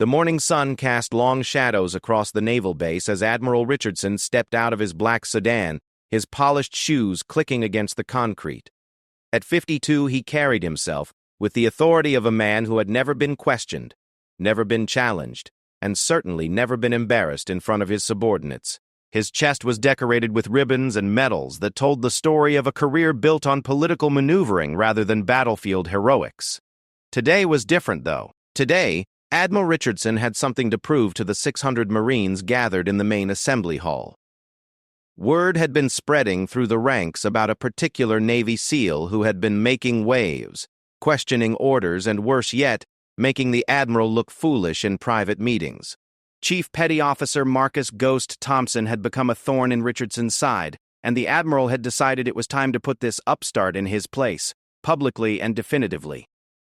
The morning sun cast long shadows across the naval base as Admiral Richardson stepped out of his black sedan, his polished shoes clicking against the concrete. At 52, he carried himself with the authority of a man who had never been questioned, never been challenged, and certainly never been embarrassed in front of his subordinates. His chest was decorated with ribbons and medals that told the story of a career built on political maneuvering rather than battlefield heroics. Today was different, though. Today, Admiral Richardson had something to prove to the 600 Marines gathered in the main assembly hall. Word had been spreading through the ranks about a particular Navy SEAL who had been making waves, questioning orders, and worse yet, making the Admiral look foolish in private meetings. Chief Petty Officer Marcus "Ghost" Thompson had become a thorn in Richardson's side, and the Admiral had decided it was time to put this upstart in his place, publicly and definitively.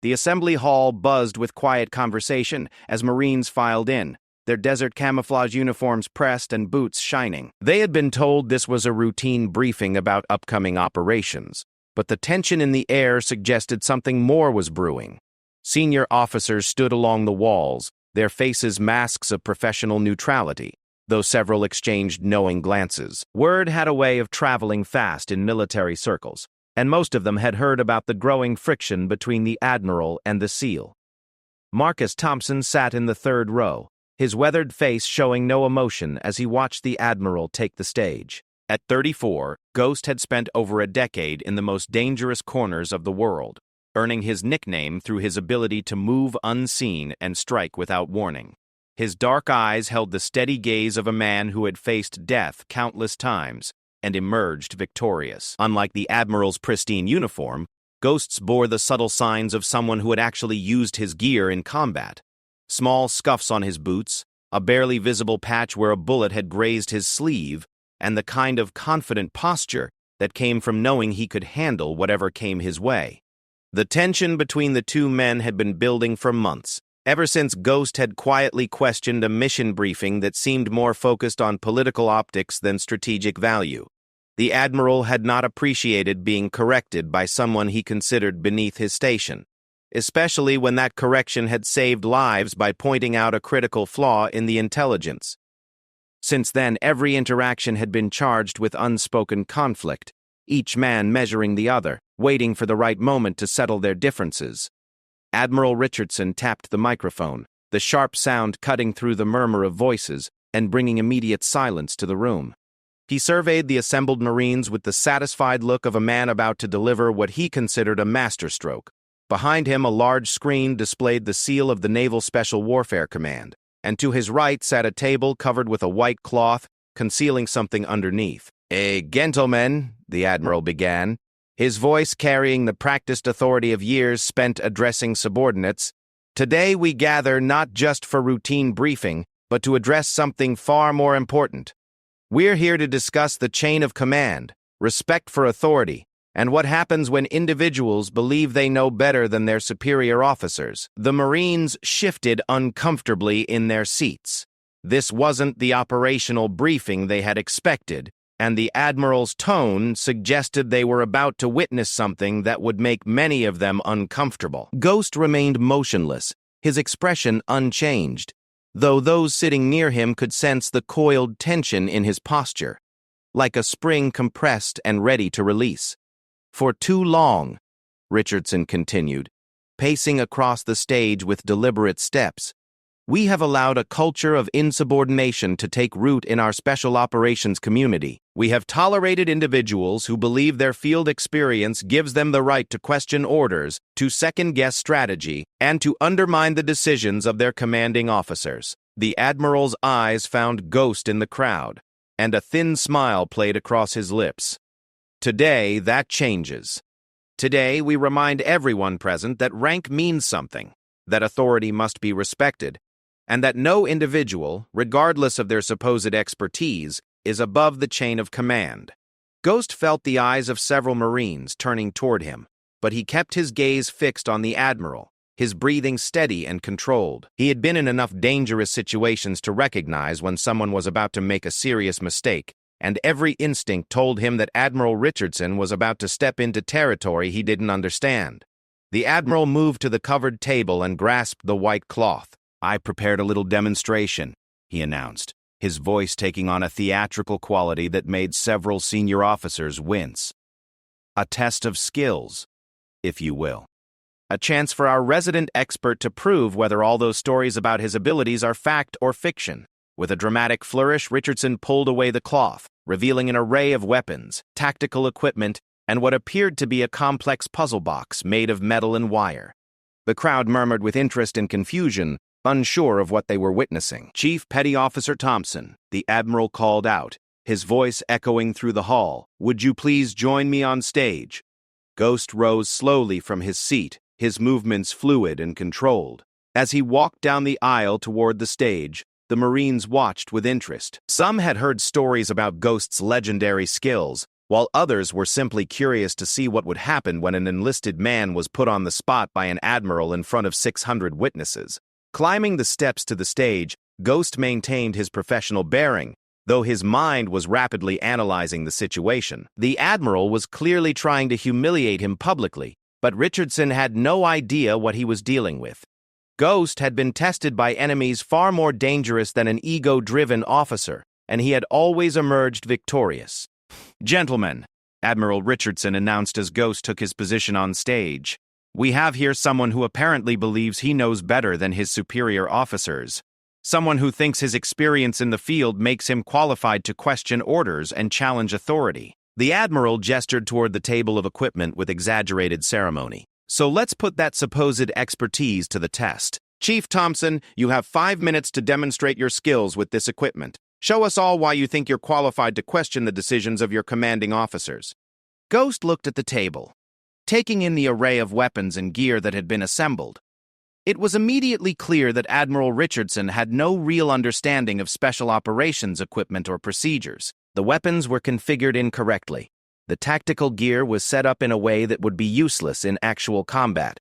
The assembly hall buzzed with quiet conversation as Marines filed in, their desert camouflage uniforms pressed and boots shining. They had been told this was a routine briefing about upcoming operations, but the tension in the air suggested something more was brewing. Senior officers stood along the walls, their faces masks of professional neutrality, though several exchanged knowing glances. Word had a way of traveling fast in military circles, and most of them had heard about the growing friction between the Admiral and the SEAL. Marcus Thompson sat in the third row, his weathered face showing no emotion as he watched the Admiral take the stage. At 34, Ghost had spent over a decade in the most dangerous corners of the world, earning his nickname through his ability to move unseen and strike without warning. His dark eyes held the steady gaze of a man who had faced death countless times and emerged victorious. Unlike the Admiral's pristine uniform, Ghost's bore the subtle signs of someone who had actually used his gear in combat. Small scuffs on his boots, a barely visible patch where a bullet had grazed his sleeve, and the kind of confident posture that came from knowing he could handle whatever came his way. The tension between the two men had been building for months, ever since Ghost had quietly questioned a mission briefing that seemed more focused on political optics than strategic value. The Admiral had not appreciated being corrected by someone he considered beneath his station, especially when that correction had saved lives by pointing out a critical flaw in the intelligence. Since then, every interaction had been charged with unspoken conflict, each man measuring the other, waiting for the right moment to settle their differences. Admiral Richardson tapped the microphone, the sharp sound cutting through the murmur of voices and bringing immediate silence to the room. He surveyed the assembled Marines with the satisfied look of a man about to deliver what he considered a masterstroke. Behind him, a large screen displayed the seal of the Naval Special Warfare Command, and to his right sat a table covered with a white cloth, concealing something underneath. "Gentlemen," the Admiral began, his voice carrying the practiced authority of years spent addressing subordinates, "today we gather not just for routine briefing, but to address something far more important. We're here to discuss the chain of command, respect for authority, and what happens when individuals believe they know better than their superior officers." The Marines shifted uncomfortably in their seats. This wasn't the operational briefing they had expected, and the Admiral's tone suggested they were about to witness something that would make many of them uncomfortable. Ghost remained motionless, his expression unchanged, though those sitting near him could sense the coiled tension in his posture, like a spring compressed and ready to release. "For too long," Richardson continued, pacing across the stage with deliberate steps, "we have allowed a culture of insubordination to take root in our special operations community. We have tolerated individuals who believe their field experience gives them the right to question orders, to second-guess strategy, and to undermine the decisions of their commanding officers." The Admiral's eyes found Ghost in the crowd, and a thin smile played across his lips. "Today, that changes. Today, we remind everyone present that rank means something, that authority must be respected, and that no individual, regardless of their supposed expertise, is above the chain of command." Ghost felt the eyes of several Marines turning toward him, but he kept his gaze fixed on the Admiral, his breathing steady and controlled. He had been in enough dangerous situations to recognize when someone was about to make a serious mistake, and every instinct told him that Admiral Richardson was about to step into territory he didn't understand. The Admiral moved to the covered table and grasped the white cloth, "I prepared a little demonstration," he announced, his voice taking on a theatrical quality that made several senior officers wince. "A test of skills, if you will. A chance for our resident expert to prove whether all those stories about his abilities are fact or fiction." With a dramatic flourish, Richardson pulled away the cloth, revealing an array of weapons, tactical equipment, and what appeared to be a complex puzzle box made of metal and wire. The crowd murmured with interest and confusion, unsure of what they were witnessing. "Chief Petty Officer Thompson," the Admiral called out, his voice echoing through the hall, "would you please join me on stage?" Ghost rose slowly from his seat, his movements fluid and controlled. As he walked down the aisle toward the stage, the Marines watched with interest. Some had heard stories about Ghost's legendary skills, while others were simply curious to see what would happen when an enlisted man was put on the spot by an admiral in front of 600 witnesses. Climbing the steps to the stage, Ghost maintained his professional bearing, though his mind was rapidly analyzing the situation. The admiral was clearly trying to humiliate him publicly, but Richardson had no idea what he was dealing with. Ghost had been tested by enemies far more dangerous than an ego-driven officer, and he had always emerged victorious. "Gentlemen," Admiral Richardson announced as Ghost took his position on stage, "we have here someone who apparently believes he knows better than his superior officers. Someone who thinks his experience in the field makes him qualified to question orders and challenge authority." The Admiral gestured toward the table of equipment with exaggerated ceremony. "So let's put that supposed expertise to the test. Chief Thompson, you have 5 minutes to demonstrate your skills with this equipment. Show us all why you think you're qualified to question the decisions of your commanding officers." Ghost looked at the table, taking in the array of weapons and gear that had been assembled. It was immediately clear that Admiral Richardson had no real understanding of special operations equipment or procedures. The weapons were configured incorrectly. The tactical gear was set up in a way that would be useless in actual combat,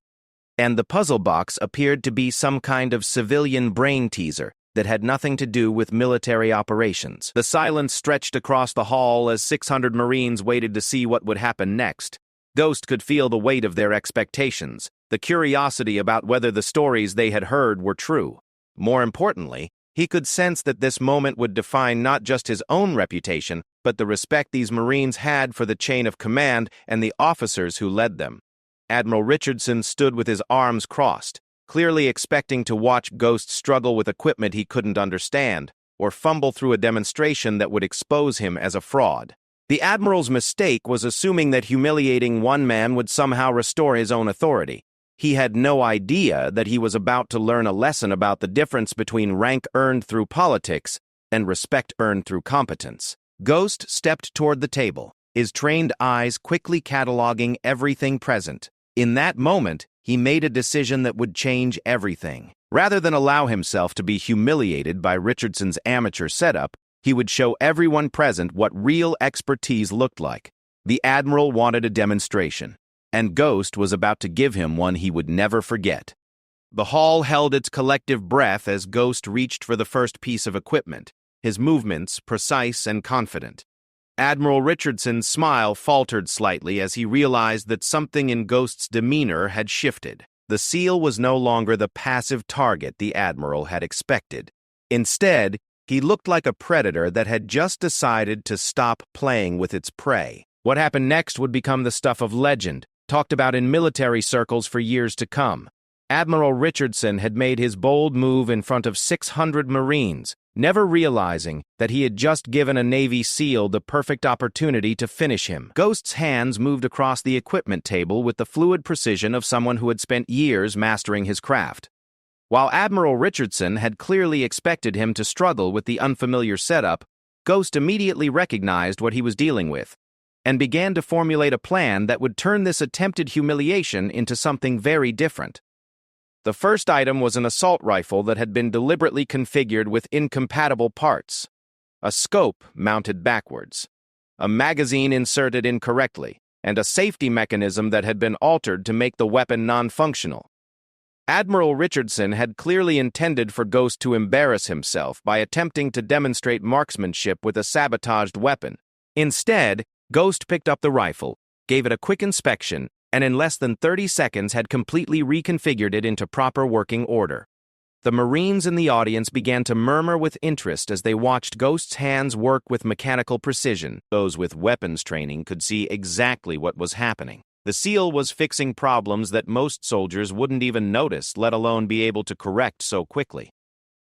and the puzzle box appeared to be some kind of civilian brain teaser that had nothing to do with military operations. The silence stretched across the hall as 600 Marines waited to see what would happen next. Ghost could feel the weight of their expectations, the curiosity about whether the stories they had heard were true. More importantly, he could sense that this moment would define not just his own reputation, but the respect these Marines had for the chain of command and the officers who led them. Admiral Richardson stood with his arms crossed, clearly expecting to watch Ghost struggle with equipment he couldn't understand, or fumble through a demonstration that would expose him as a fraud. The Admiral's mistake was assuming that humiliating one man would somehow restore his own authority. He had no idea that he was about to learn a lesson about the difference between rank earned through politics and respect earned through competence. Ghost stepped toward the table, his trained eyes quickly cataloging everything present. In that moment, he made a decision that would change everything. Rather than allow himself to be humiliated by Richardson's amateur setup, he would show everyone present what real expertise looked like. The Admiral wanted a demonstration, and Ghost was about to give him one he would never forget. The hall held its collective breath as Ghost reached for the first piece of equipment, his movements precise and confident. Admiral Richardson's smile faltered slightly as he realized that something in Ghost's demeanor had shifted. The seal was no longer the passive target the Admiral had expected. Instead, he looked like a predator that had just decided to stop playing with its prey. What happened next would become the stuff of legend, talked about in military circles for years to come. Admiral Richardson had made his bold move in front of 600 Marines, never realizing that he had just given a Navy SEAL the perfect opportunity to finish him. Ghost's hands moved across the equipment table with the fluid precision of someone who had spent years mastering his craft. While Admiral Richardson had clearly expected him to struggle with the unfamiliar setup, Ghost immediately recognized what he was dealing with, and began to formulate a plan that would turn this attempted humiliation into something very different. The first item was an assault rifle that had been deliberately configured with incompatible parts, a scope mounted backwards, a magazine inserted incorrectly, and a safety mechanism that had been altered to make the weapon non-functional. Admiral Richardson had clearly intended for Ghost to embarrass himself by attempting to demonstrate marksmanship with a sabotaged weapon. Instead, Ghost picked up the rifle, gave it a quick inspection, and in less than 30 seconds had completely reconfigured it into proper working order. The Marines in the audience began to murmur with interest as they watched Ghost's hands work with mechanical precision. Those with weapons training could see exactly what was happening. The SEAL was fixing problems that most soldiers wouldn't even notice, let alone be able to correct so quickly.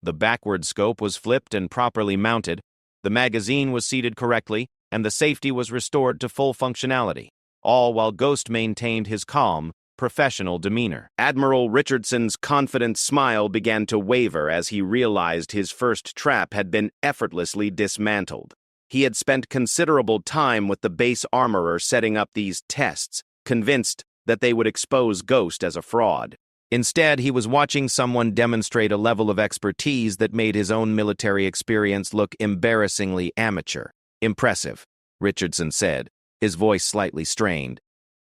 The backward scope was flipped and properly mounted, the magazine was seated correctly, and the safety was restored to full functionality, all while Ghost maintained his calm, professional demeanor. Admiral Richardson's confident smile began to waver as he realized his first trap had been effortlessly dismantled. He had spent considerable time with the base armorer setting up these tests, convinced that they would expose Ghost as a fraud. Instead, he was watching someone demonstrate a level of expertise that made his own military experience look embarrassingly amateur. "Impressive," Richardson said, his voice slightly strained.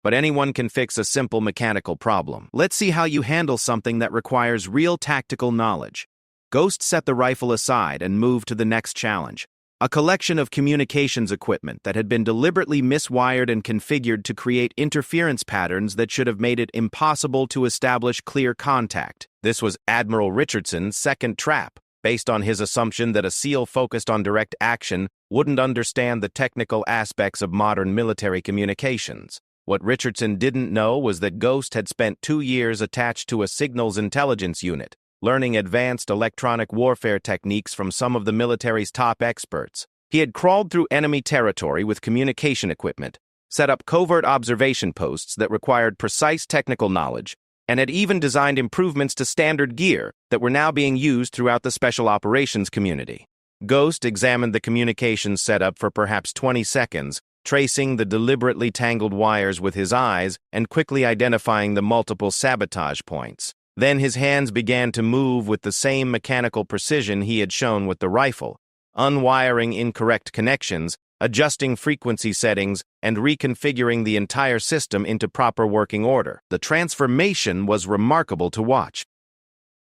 "But anyone can fix a simple mechanical problem. Let's see how you handle something that requires real tactical knowledge." Ghost set the rifle aside and moved to the next challenge, a collection of communications equipment that had been deliberately miswired and configured to create interference patterns that should have made it impossible to establish clear contact. This was Admiral Richardson's second trap, based on his assumption that a SEAL focused on direct action wouldn't understand the technical aspects of modern military communications. What Richardson didn't know was that Ghost had spent 2 years attached to a signals intelligence unit, learning advanced electronic warfare techniques from some of the military's top experts. He had crawled through enemy territory with communication equipment, set up covert observation posts that required precise technical knowledge, and had even designed improvements to standard gear that were now being used throughout the special operations community. Ghost examined the communications setup for perhaps 20 seconds, tracing the deliberately tangled wires with his eyes and quickly identifying the multiple sabotage points. Then his hands began to move with the same mechanical precision he had shown with the rifle, unwiring incorrect connections, adjusting frequency settings, and reconfiguring the entire system into proper working order. The transformation was remarkable to watch.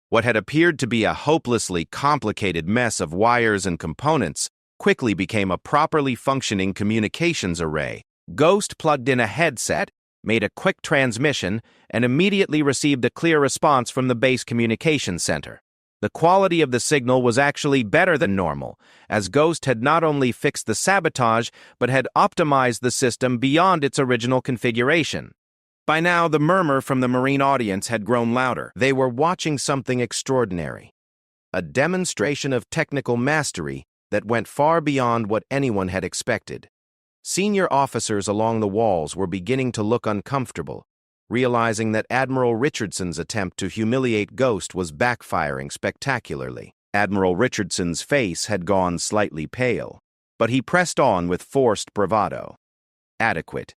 What had appeared to be a hopelessly complicated mess of wires and components quickly became a properly functioning communications array. Ghost plugged in a headset, made a quick transmission, and immediately received a clear response from the base communications center. The quality of the signal was actually better than normal, as Ghost had not only fixed the sabotage, but had optimized the system beyond its original configuration. By now, the murmur from the Marine audience had grown louder. They were watching something extraordinary, a demonstration of technical mastery that went far beyond what anyone had expected. Senior officers along the walls were beginning to look uncomfortable, realizing that Admiral Richardson's attempt to humiliate Ghost was backfiring spectacularly. Admiral Richardson's face had gone slightly pale, but he pressed on with forced bravado. "Adequate,"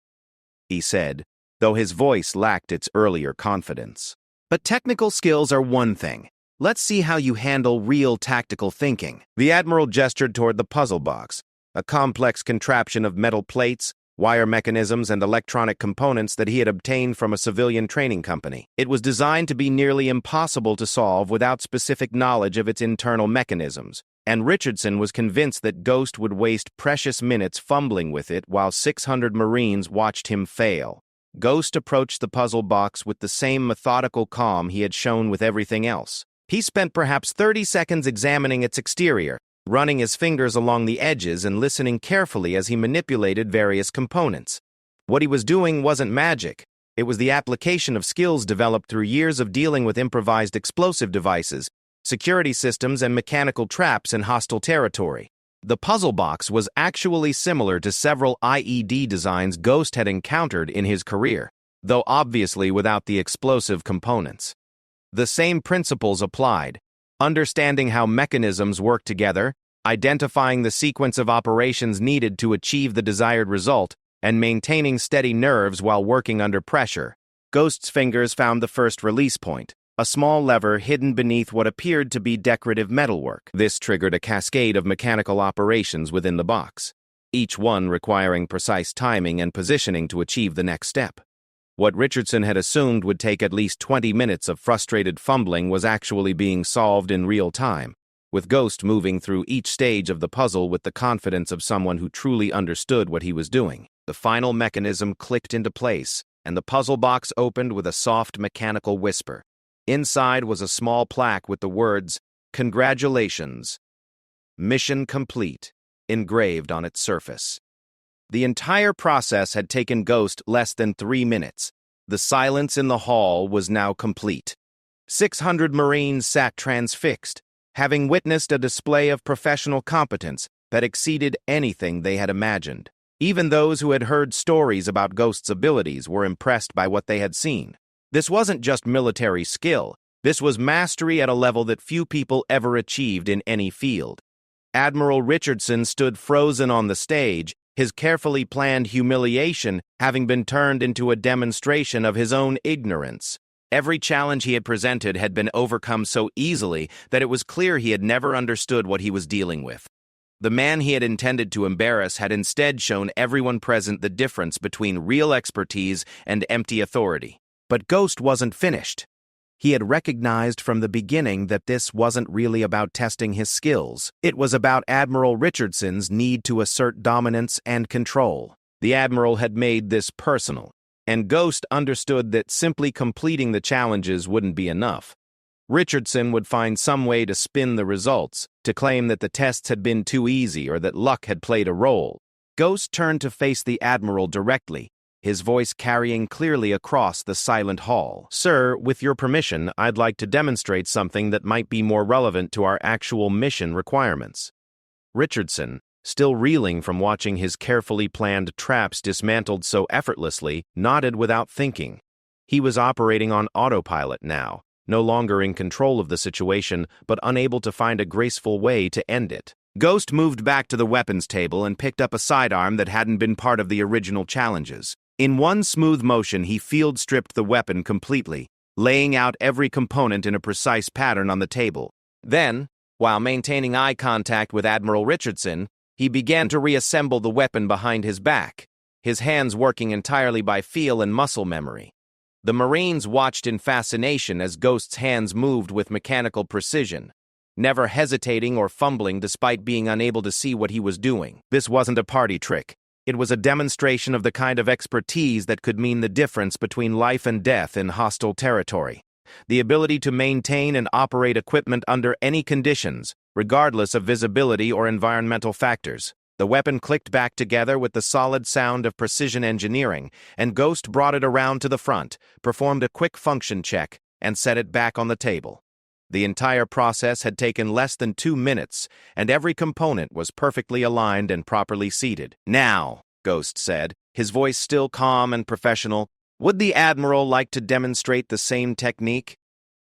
he said, though his voice lacked its earlier confidence. "But technical skills are one thing. Let's see how you handle real tactical thinking." The Admiral gestured toward the puzzle box, a complex contraption of metal plates, wire mechanisms, and electronic components that he had obtained from a civilian training company. It was designed to be nearly impossible to solve without specific knowledge of its internal mechanisms, and Richardson was convinced that Ghost would waste precious minutes fumbling with it while 600 Marines watched him fail. Ghost approached the puzzle box with the same methodical calm he had shown with everything else. He spent perhaps 30 seconds examining its exterior, running his fingers along the edges and listening carefully as he manipulated various components. What he was doing wasn't magic. It was the application of skills developed through years of dealing with improvised explosive devices, security systems, and mechanical traps in hostile territory. The puzzle box was actually similar to several IED designs Ghost had encountered in his career, though obviously without the explosive components. The same principles applied: understanding how mechanisms work together, identifying the sequence of operations needed to achieve the desired result, and maintaining steady nerves while working under pressure. Ghost's fingers found the first release point, a small lever hidden beneath what appeared to be decorative metalwork. This triggered a cascade of mechanical operations within the box, each one requiring precise timing and positioning to achieve the next step. What Richardson had assumed would take at least 20 minutes of frustrated fumbling was actually being solved in real time, with Ghost moving through each stage of the puzzle with the confidence of someone who truly understood what he was doing. The final mechanism clicked into place, and the puzzle box opened with a soft mechanical whisper. Inside was a small plaque with the words, "Congratulations. Mission complete," engraved on its surface. The entire process had taken Ghost less than 3 minutes. The silence in the hall was now complete. 600 Marines sat transfixed, having witnessed a display of professional competence that exceeded anything they had imagined. Even those who had heard stories about Ghost's abilities were impressed by what they had seen. This wasn't just military skill. This was mastery at a level that few people ever achieved in any field. Admiral Richardson stood frozen on the stage, his carefully planned humiliation having been turned into a demonstration of his own ignorance. Every challenge he had presented had been overcome so easily that it was clear he had never understood what he was dealing with. The man he had intended to embarrass had instead shown everyone present the difference between real expertise and empty authority. But Ghost wasn't finished. He had recognized from the beginning that this wasn't really about testing his skills. It was about Admiral Richardson's need to assert dominance and control. The Admiral had made this personal, and Ghost understood that simply completing the challenges wouldn't be enough. Richardson would find some way to spin the results, to claim that the tests had been too easy or that luck had played a role. Ghost turned to face the Admiral directly, his voice carrying clearly across the silent hall. "Sir, with your permission, I'd like to demonstrate something that might be more relevant to our actual mission requirements." Richardson, still reeling from watching his carefully planned traps dismantled so effortlessly, nodded without thinking. He was operating on autopilot now, no longer in control of the situation, but unable to find a graceful way to end it. Ghost moved back to the weapons table and picked up a sidearm that hadn't been part of the original challenges. In one smooth motion, he field-stripped the weapon completely, laying out every component in a precise pattern on the table. Then, while maintaining eye contact with Admiral Richardson, he began to reassemble the weapon behind his back, his hands working entirely by feel and muscle memory. The Marines watched in fascination as Ghost's hands moved with mechanical precision, never hesitating or fumbling despite being unable to see what he was doing. This wasn't a party trick. It was a demonstration of the kind of expertise that could mean the difference between life and death in hostile territory. The ability to maintain and operate equipment under any conditions, regardless of visibility or environmental factors. The weapon clicked back together with the solid sound of precision engineering, and Ghost brought it around to the front, performed a quick function check, and set it back on the table. The entire process had taken less than 2 minutes, and every component was perfectly aligned and properly seated. "Now," Ghost said, his voice still calm and professional, "would the Admiral like to demonstrate the same technique?"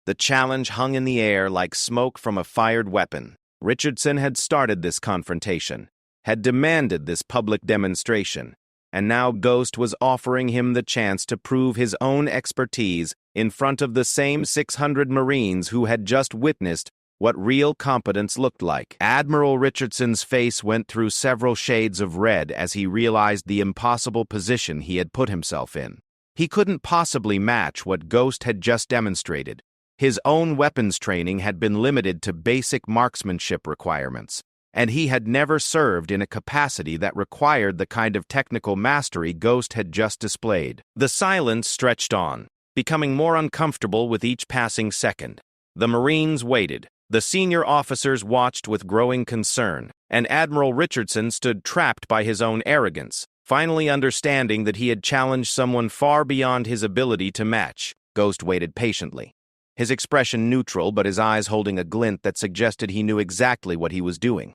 The challenge hung in the air like smoke from a fired weapon. Richardson had started this confrontation, had demanded this public demonstration, and now Ghost was offering him the chance to prove his own expertise in front of the same 600 Marines who had just witnessed what real competence looked like. Admiral Richardson's face went through several shades of red as he realized the impossible position he had put himself in. He couldn't possibly match what Ghost had just demonstrated. His own weapons training had been limited to basic marksmanship requirements, and he had never served in a capacity that required the kind of technical mastery Ghost had just displayed. The silence stretched on, becoming more uncomfortable with each passing second. The Marines waited. The senior officers watched with growing concern, and Admiral Richardson stood trapped by his own arrogance, finally understanding that he had challenged someone far beyond his ability to match. Ghost waited patiently, his expression neutral but his eyes holding a glint that suggested he knew exactly what he was doing.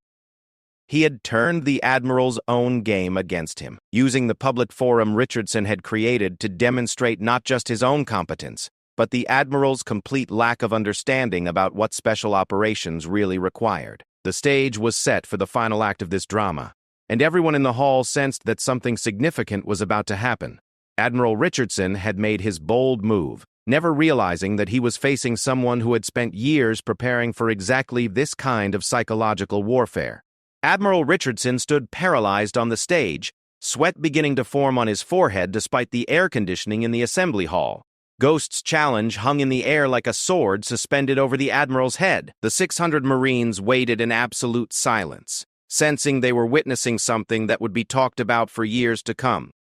He had turned the Admiral's own game against him, using the public forum Richardson had created to demonstrate not just his own competence, but the Admiral's complete lack of understanding about what special operations really required. The stage was set for the final act of this drama, and everyone in the hall sensed that something significant was about to happen. Admiral Richardson had made his bold move, never realizing that he was facing someone who had spent years preparing for exactly this kind of psychological warfare. Admiral Richardson stood paralyzed on the stage, sweat beginning to form on his forehead despite the air conditioning in the assembly hall. Ghost's challenge hung in the air like a sword suspended over the Admiral's head. The 600 Marines waited in absolute silence, sensing they were witnessing something that would be talked about for years to come.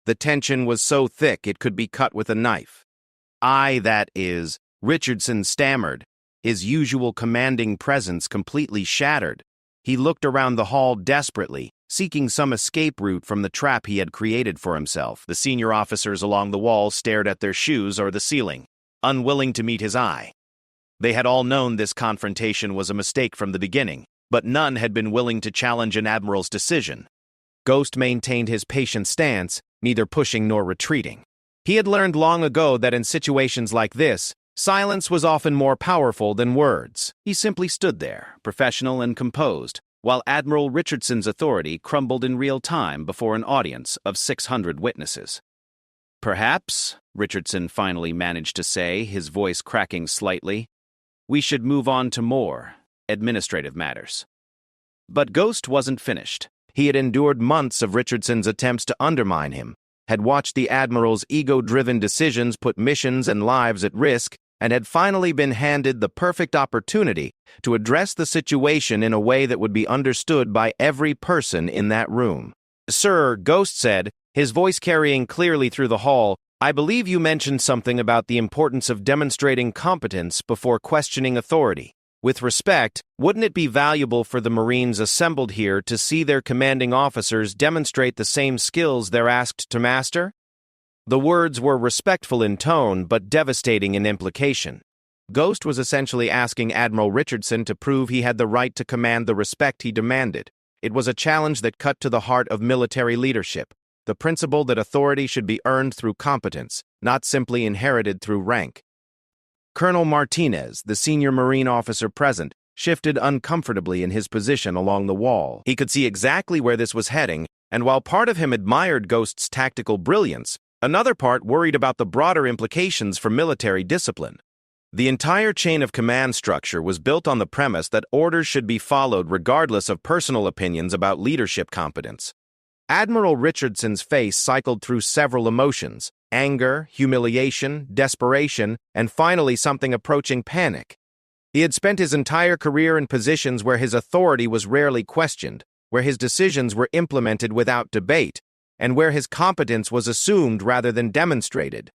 The tension was so thick it could be cut with a knife. That is, Richardson stammered, his usual commanding presence completely shattered. He looked around the hall desperately, seeking some escape route from the trap he had created for himself. The senior officers along the wall stared at their shoes or the ceiling, unwilling to meet his eye. They had all known this confrontation was a mistake from the beginning, but none had been willing to challenge an admiral's decision. Ghost maintained his patient stance, neither pushing nor retreating. He had learned long ago that in situations like this, silence was often more powerful than words. He simply stood there, professional and composed, while Admiral Richardson's authority crumbled in real time before an audience of 600 witnesses. "Perhaps," Richardson finally managed to say, his voice cracking slightly, "we should move on to more administrative matters." But Ghost wasn't finished. He had endured months of Richardson's attempts to undermine him, had watched the Admiral's ego-driven decisions put missions and lives at risk, and had finally been handed the perfect opportunity to address the situation in a way that would be understood by every person in that room. "Sir," Ghost said, his voice carrying clearly through the hall, "I believe you mentioned something about the importance of demonstrating competence before questioning authority. With respect, wouldn't it be valuable for the Marines assembled here to see their commanding officers demonstrate the same skills they're asked to master?" The words were respectful in tone, but devastating in implication. Ghost was essentially asking Admiral Richardson to prove he had the right to command the respect he demanded. It was a challenge that cut to the heart of military leadership, the principle that authority should be earned through competence, not simply inherited through rank. Colonel Martinez, the senior Marine officer present, shifted uncomfortably in his position along the wall. He could see exactly where this was heading, and while part of him admired Ghost's tactical brilliance, another part worried about the broader implications for military discipline. The entire chain of command structure was built on the premise that orders should be followed regardless of personal opinions about leadership competence. Admiral Richardson's face cycled through several emotions: anger, humiliation, desperation, and finally something approaching panic. He had spent his entire career in positions where his authority was rarely questioned, where his decisions were implemented without debate, and where his competence was assumed rather than demonstrated.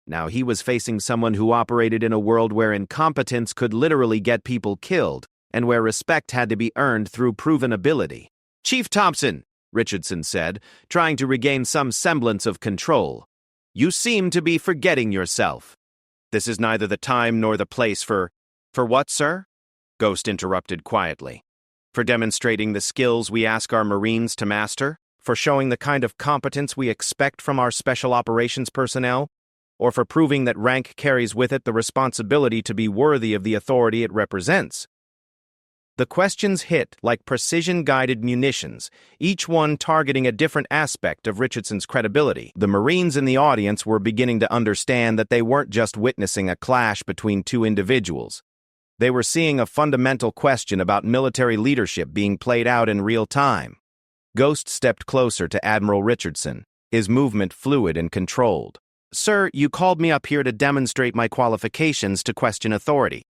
Now he was facing someone who operated in a world where incompetence could literally get people killed, and where respect had to be earned through proven ability. "Chief Thompson," Richardson said, trying to regain some semblance of control, "you seem to be forgetting yourself." "This is neither the time nor the place for what, sir?" Ghost interrupted quietly. "For demonstrating the skills we ask our Marines to master? For showing the kind of competence we expect from our special operations personnel? Or for proving that rank carries with it the responsibility to be worthy of the authority it represents?" The questions hit like precision-guided munitions, each one targeting a different aspect of Richardson's credibility. The Marines in the audience were beginning to understand that they weren't just witnessing a clash between two individuals. They were seeing a fundamental question about military leadership being played out in real time. Ghost stepped closer to Admiral Richardson, his movement fluid and controlled. "Sir, you called me up here to demonstrate my qualifications to question authority.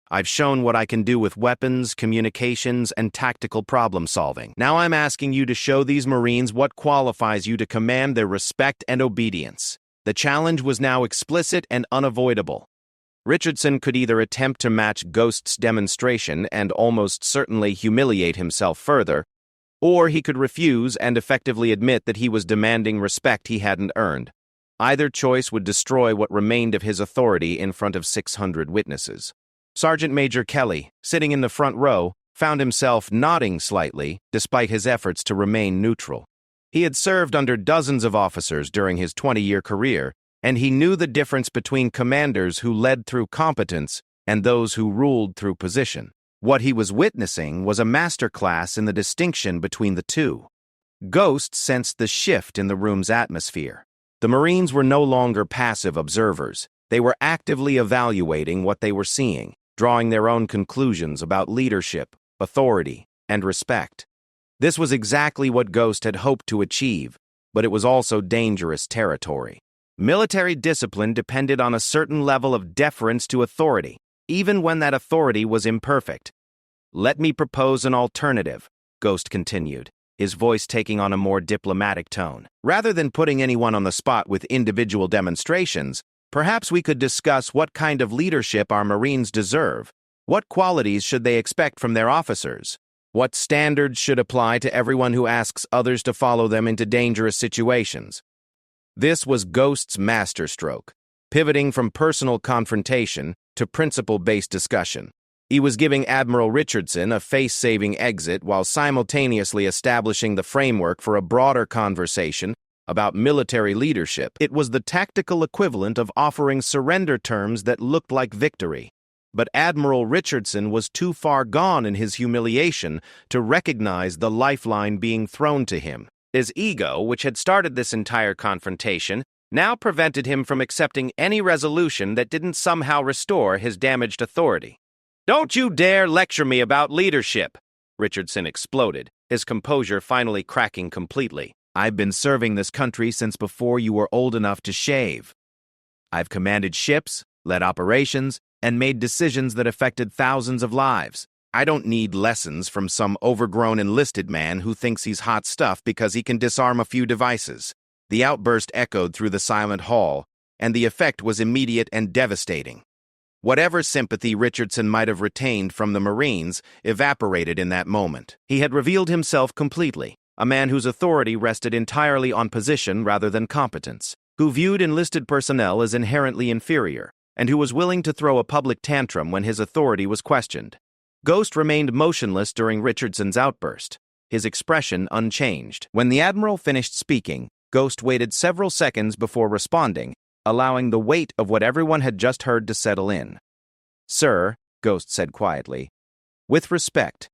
I've shown what I can do with weapons, communications, and tactical problem-solving. Now I'm asking you to show these Marines what qualifies you to command their respect and obedience." The challenge was now explicit and unavoidable. Richardson could either attempt to match Ghost's demonstration and almost certainly humiliate himself further, or he could refuse and effectively admit that he was demanding respect he hadn't earned. Either choice would destroy what remained of his authority in front of 600 witnesses. Sergeant Major Kelly, sitting in the front row, found himself nodding slightly despite his efforts to remain neutral. He had served under dozens of officers during his 20-year career, and he knew the difference between commanders who led through competence and those who ruled through position. What he was witnessing was a masterclass in the distinction between the two. Ghost sensed the shift in the room's atmosphere. The Marines were no longer passive observers. They were actively evaluating what they were seeing, drawing their own conclusions about leadership, authority, and respect. This was exactly what Ghost had hoped to achieve, but it was also dangerous territory. Military discipline depended on a certain level of deference to authority, even when that authority was imperfect. "Let me propose an alternative," Ghost continued, his voice taking on a more diplomatic tone. "Rather than putting anyone on the spot with individual demonstrations, Perhaps we could discuss what kind of leadership our Marines deserve. What qualities should they expect from their officers? What standards should apply to everyone who asks others to follow them into dangerous situations? This was Ghost's masterstroke, pivoting from personal confrontation to principle-based discussion. He was giving Admiral Richardson a face-saving exit while simultaneously establishing the framework for a broader conversation about military leadership. It was the tactical equivalent of offering surrender terms that looked like victory. But Admiral Richardson was too far gone in his humiliation to recognize the lifeline being thrown to him. His ego, which had started this entire confrontation, now prevented him from accepting any resolution that didn't somehow restore his damaged authority. "Don't you dare lecture me about leadership!" Richardson exploded, his composure finally cracking completely. "I've been serving this country since before you were old enough to shave. I've commanded ships, led operations, and made decisions that affected thousands of lives. I don't need lessons from some overgrown enlisted man who thinks he's hot stuff because he can disarm a few devices." The outburst echoed through the silent hall, and the effect was immediate and devastating. Whatever sympathy Richardson might have retained from the Marines evaporated in that moment. He had revealed himself completely, a man whose authority rested entirely on position rather than competence, who viewed enlisted personnel as inherently inferior, and who was willing to throw a public tantrum when his authority was questioned. Ghost remained motionless during Richardson's outburst, his expression unchanged. When the Admiral finished speaking, Ghost waited several seconds before responding, allowing the weight of what everyone had just heard to settle in. "Sir," Ghost said quietly, "with respect,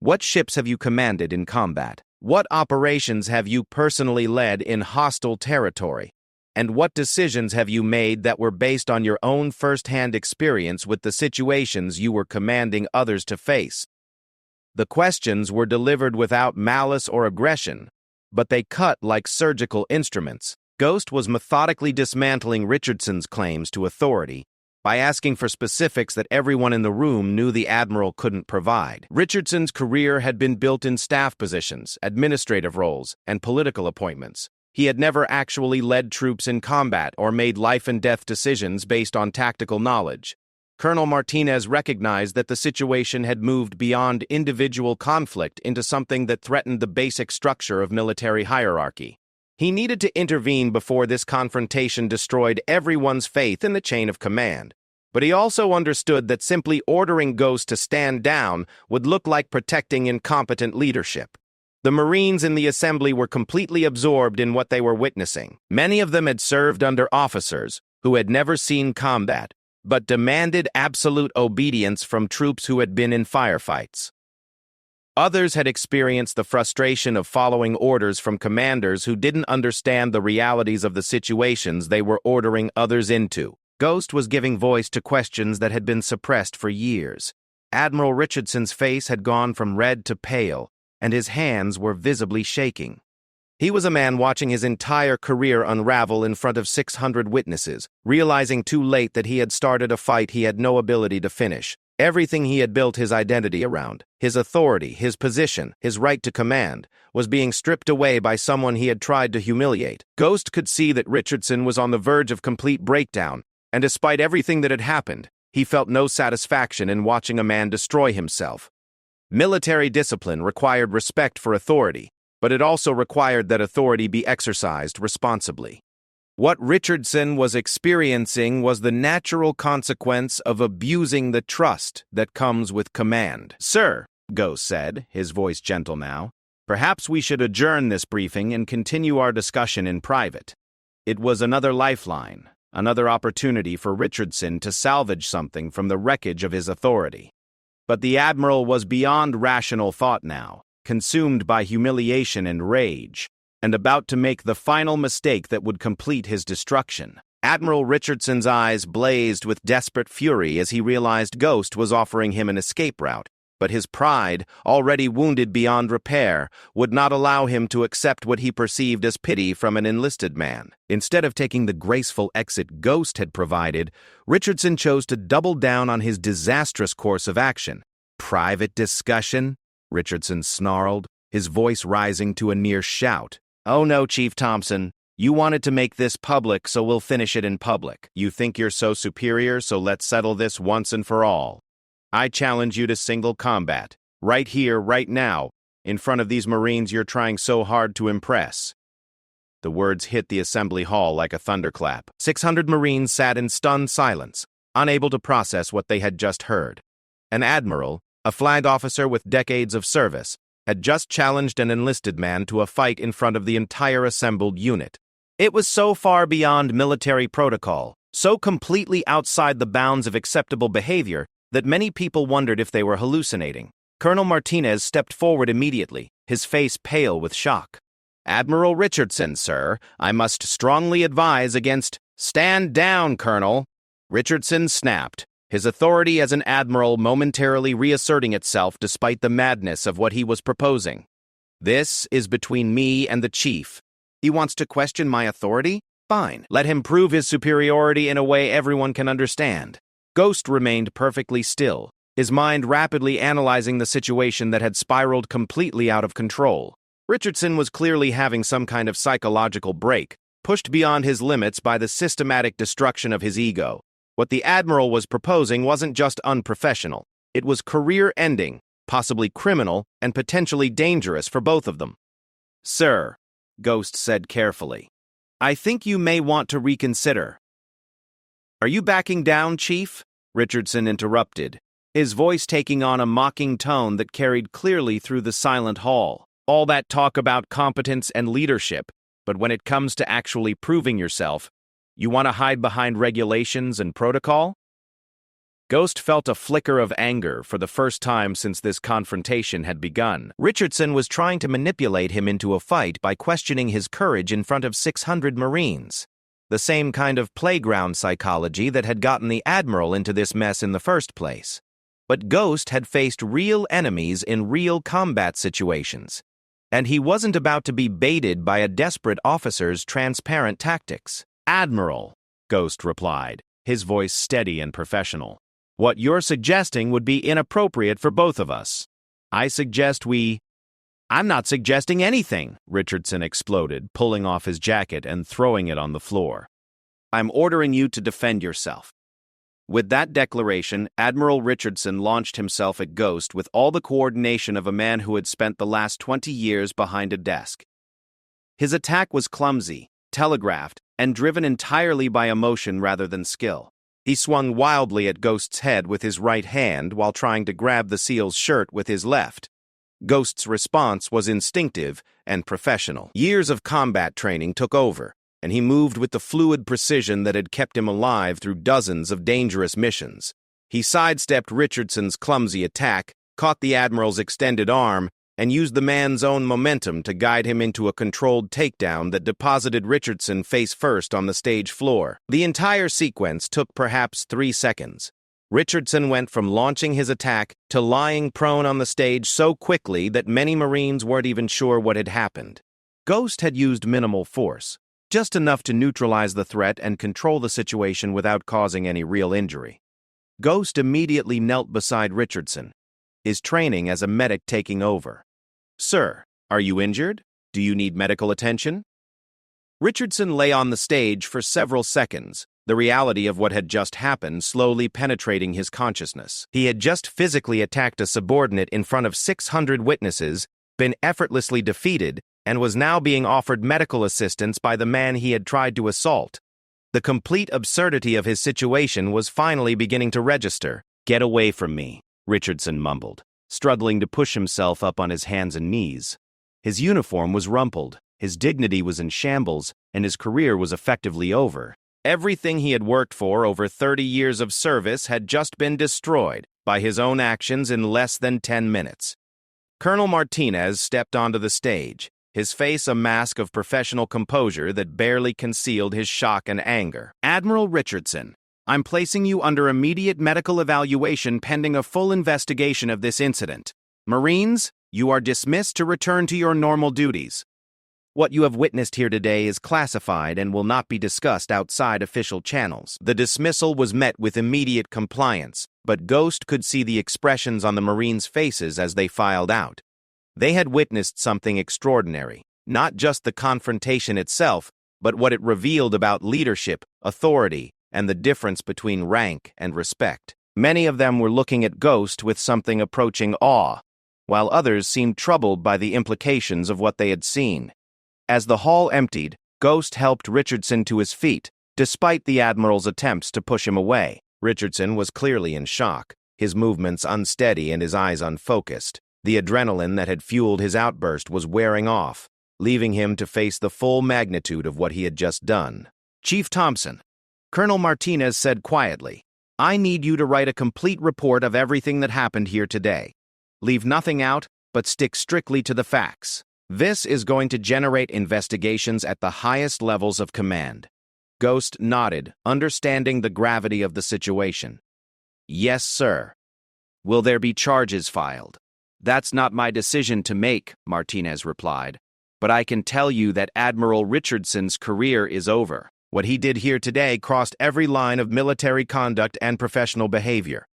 what ships have you commanded in combat? What operations have you personally led in hostile territory? And what decisions have you made that were based on your own first-hand experience with the situations you were commanding others to face?" The questions were delivered without malice or aggression, but they cut like surgical instruments. Ghost was methodically dismantling Richardson's claims to authority by asking for specifics that everyone in the room knew the Admiral couldn't provide. Richardson's career had been built in staff positions, administrative roles, and political appointments. He had never actually led troops in combat or made life-and-death decisions based on tactical knowledge. Colonel Martinez recognized that the situation had moved beyond individual conflict into something that threatened the basic structure of military hierarchy. He needed to intervene before this confrontation destroyed everyone's faith in the chain of command. But he also understood that simply ordering Ghost to stand down would look like protecting incompetent leadership. The Marines in the assembly were completely absorbed in what they were witnessing. Many of them had served under officers who had never seen combat, but demanded absolute obedience from troops who had been in firefights. Others had experienced the frustration of following orders from commanders who didn't understand the realities of the situations they were ordering others into. Ghost was giving voice to questions that had been suppressed for years. Admiral Richardson's face had gone from red to pale, and his hands were visibly shaking. He was a man watching his entire career unravel in front of 600 witnesses, realizing too late that he had started a fight he had no ability to finish. Everything he had built his identity around, his authority, his position, his right to command, was being stripped away by someone he had tried to humiliate. Ghost could see that Richardson was on the verge of complete breakdown, and despite everything that had happened, he felt no satisfaction in watching a man destroy himself. Military discipline required respect for authority, but it also required that authority be exercised responsibly. What Richardson was experiencing was the natural consequence of abusing the trust that comes with command. "Sir," Ghost said, his voice gentle now, "perhaps we should adjourn this briefing and continue our discussion in private." It was another lifeline, another opportunity for Richardson to salvage something from the wreckage of his authority. But the Admiral was beyond rational thought now, consumed by humiliation and rage, and about to make the final mistake that would complete his destruction. Admiral Richardson's eyes blazed with desperate fury as he realized Ghost was offering him an escape route, but his pride, already wounded beyond repair, would not allow him to accept what he perceived as pity from an enlisted man. Instead of taking the graceful exit Ghost had provided, Richardson chose to double down on his disastrous course of action. "Private discussion?" Richardson snarled, his voice rising to a near shout. "Oh no, Chief Thompson. You wanted to make this public, so we'll finish it in public. You think you're so superior, so let's settle this once and for all. I challenge you to single combat, right here, right now, in front of these Marines you're trying so hard to impress." The words hit the assembly hall like a thunderclap. 600 Marines sat in stunned silence, unable to process what they had just heard. An admiral, a flag officer with decades of service, had just challenged an enlisted man to a fight in front of the entire assembled unit. It was so far beyond military protocol, so completely outside the bounds of acceptable behavior, that many people wondered if they were hallucinating. Colonel Martinez stepped forward immediately, his face pale with shock. "Admiral Richardson, sir, I must strongly advise against—" "Stand down, Colonel!" Richardson snapped, his authority as an admiral momentarily reasserting itself despite the madness of what he was proposing. "This is between me and the chief. He wants to question my authority? Fine. Let him prove his superiority in a way everyone can understand." Ghost remained perfectly still, his mind rapidly analyzing the situation that had spiraled completely out of control. Richardson was clearly having some kind of psychological break, pushed beyond his limits by the systematic destruction of his ego. What the Admiral was proposing wasn't just unprofessional. It was career-ending, possibly criminal, and potentially dangerous for both of them. "Sir," Ghost said carefully, "I think you may want to reconsider." "Are you backing down, Chief?" Richardson interrupted, his voice taking on a mocking tone that carried clearly through the silent hall. "All that talk about competence and leadership, but when it comes to actually proving yourself, you want to hide behind regulations and protocol?" Ghost felt a flicker of anger for the first time since this confrontation had begun. Richardson was trying to manipulate him into a fight by questioning his courage in front of 600 Marines. The same kind of playground psychology that had gotten the Admiral into this mess in the first place. But Ghost had faced real enemies in real combat situations, and he wasn't about to be baited by a desperate officer's transparent tactics. "Admiral," Ghost replied, his voice steady and professional, "what you're suggesting would be inappropriate for both of us. I suggest we—" "I'm not suggesting anything," Richardson exploded, pulling off his jacket and throwing it on the floor. "I'm ordering you to defend yourself." With that declaration, Admiral Richardson launched himself at Ghost with all the coordination of a man who had spent the last 20 years behind a desk. His attack was clumsy, telegraphed, and driven entirely by emotion rather than skill. He swung wildly at Ghost's head with his right hand while trying to grab the SEAL's shirt with his left. Ghost's response was instinctive and professional. Years of combat training took over, and he moved with the fluid precision that had kept him alive through dozens of dangerous missions. He sidestepped Richardson's clumsy attack, caught the Admiral's extended arm, and used the man's own momentum to guide him into a controlled takedown that deposited Richardson face first on the stage floor. The entire sequence took perhaps 3 seconds. Richardson went from launching his attack to lying prone on the stage so quickly that many Marines weren't even sure what had happened. Ghost had used minimal force, just enough to neutralize the threat and control the situation without causing any real injury. Ghost immediately knelt beside Richardson, his training as a medic taking over. "Sir, are you injured? Do you need medical attention?" Richardson lay on the stage for several seconds, the reality of what had just happened slowly penetrating his consciousness. He had just physically attacked a subordinate in front of 600 witnesses, been effortlessly defeated, and was now being offered medical assistance by the man he had tried to assault. The complete absurdity of his situation was finally beginning to register. "Get away from me," Richardson mumbled, struggling to push himself up on his hands and knees. His uniform was rumpled, his dignity was in shambles, and his career was effectively over. Everything he had worked for over 30 years of service had just been destroyed by his own actions in less than 10 minutes. Colonel Martinez stepped onto the stage, his face a mask of professional composure that barely concealed his shock and anger. "Admiral Richardson, I'm placing you under immediate medical evaluation pending a full investigation of this incident. Marines, you are dismissed to return to your normal duties. What you have witnessed here today is classified and will not be discussed outside official channels." The dismissal was met with immediate compliance, but Ghost could see the expressions on the Marines' faces as they filed out. They had witnessed something extraordinary, not just the confrontation itself, but what it revealed about leadership, authority, and the difference between rank and respect. Many of them were looking at Ghost with something approaching awe, while others seemed troubled by the implications of what they had seen. As the hall emptied, Ghost helped Richardson to his feet, despite the Admiral's attempts to push him away. Richardson was clearly in shock, his movements unsteady and his eyes unfocused. The adrenaline that had fueled his outburst was wearing off, leaving him to face the full magnitude of what he had just done. "Chief Thompson," Colonel Martinez said quietly, "I need you to write a complete report of everything that happened here today. Leave nothing out, but stick strictly to the facts. This is going to generate investigations at the highest levels of command." Ghost nodded, understanding the gravity of the situation. "Yes, sir." "Will there be charges filed?" "That's not my decision to make," Martinez replied. "But I can tell you that Admiral Richardson's career is over. What he did here today crossed every line of military conduct and professional behavior.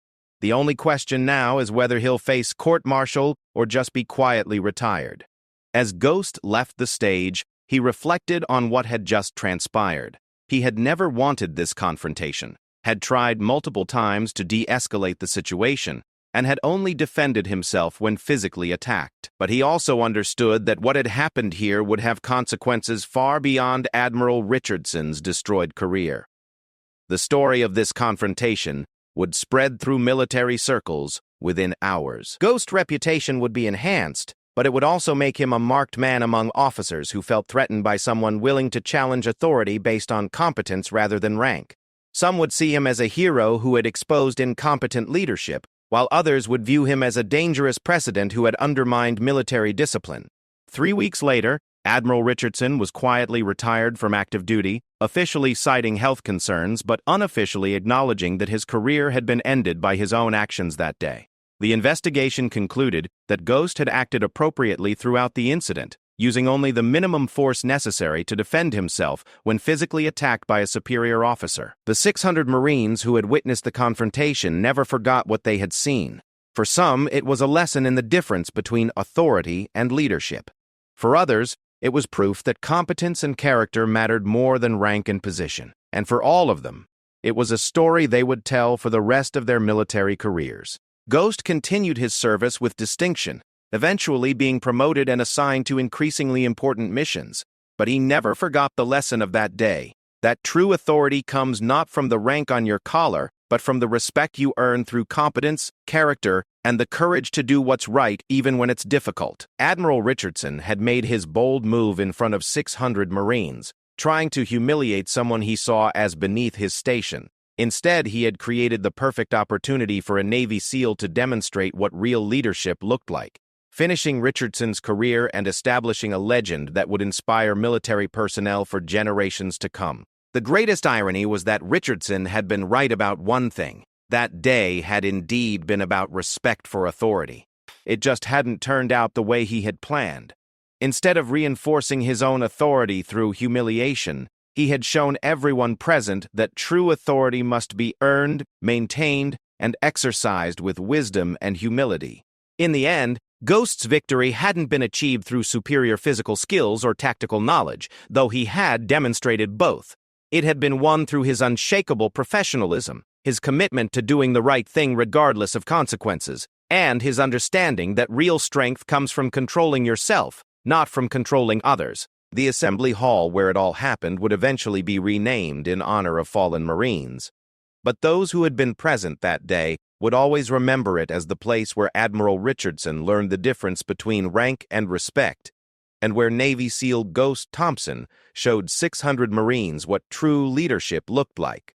The only question now is whether he'll face court-martial or just be quietly retired." As Ghost left the stage, he reflected on what had just transpired. He had never wanted this confrontation, had tried multiple times to de-escalate the situation, and had only defended himself when physically attacked. But he also understood that what had happened here would have consequences far beyond Admiral Richardson's destroyed career. The story of this confrontation would spread through military circles within hours. Ghost's reputation would be enhanced, but it would also make him a marked man among officers who felt threatened by someone willing to challenge authority based on competence rather than rank. Some would see him as a hero who had exposed incompetent leadership, while others would view him as a dangerous precedent who had undermined military discipline. 3 weeks later, Admiral Richardson was quietly retired from active duty, officially citing health concerns but unofficially acknowledging that his career had been ended by his own actions that day. The investigation concluded that Ghost had acted appropriately throughout the incident, using only the minimum force necessary to defend himself when physically attacked by a superior officer. The 600 Marines who had witnessed the confrontation never forgot what they had seen. For some, it was a lesson in the difference between authority and leadership. For others, it was proof that competence and character mattered more than rank and position. And for all of them, it was a story they would tell for the rest of their military careers. Ghost continued his service with distinction, eventually being promoted and assigned to increasingly important missions. But he never forgot the lesson of that day, that true authority comes not from the rank on your collar, but from the respect you earn through competence, character, and the courage to do what's right even when it's difficult. Admiral Richardson had made his bold move in front of 600 Marines, trying to humiliate someone he saw as beneath his station. Instead, he had created the perfect opportunity for a Navy SEAL to demonstrate what real leadership looked like, finishing Richardson's career and establishing a legend that would inspire military personnel for generations to come. The greatest irony was that Richardson had been right about one thing. That day had indeed been about respect for authority. It just hadn't turned out the way he had planned. Instead of reinforcing his own authority through humiliation, he had shown everyone present that true authority must be earned, maintained, and exercised with wisdom and humility. In the end, Ghost's victory hadn't been achieved through superior physical skills or tactical knowledge, though he had demonstrated both. It had been won through his unshakable professionalism, his commitment to doing the right thing regardless of consequences, and his understanding that real strength comes from controlling yourself, not from controlling others. The assembly hall where it all happened would eventually be renamed in honor of fallen Marines. But those who had been present that day would always remember it as the place where Admiral Richardson learned the difference between rank and respect, and where Navy SEAL Ghost Thompson showed 600 Marines what true leadership looked like.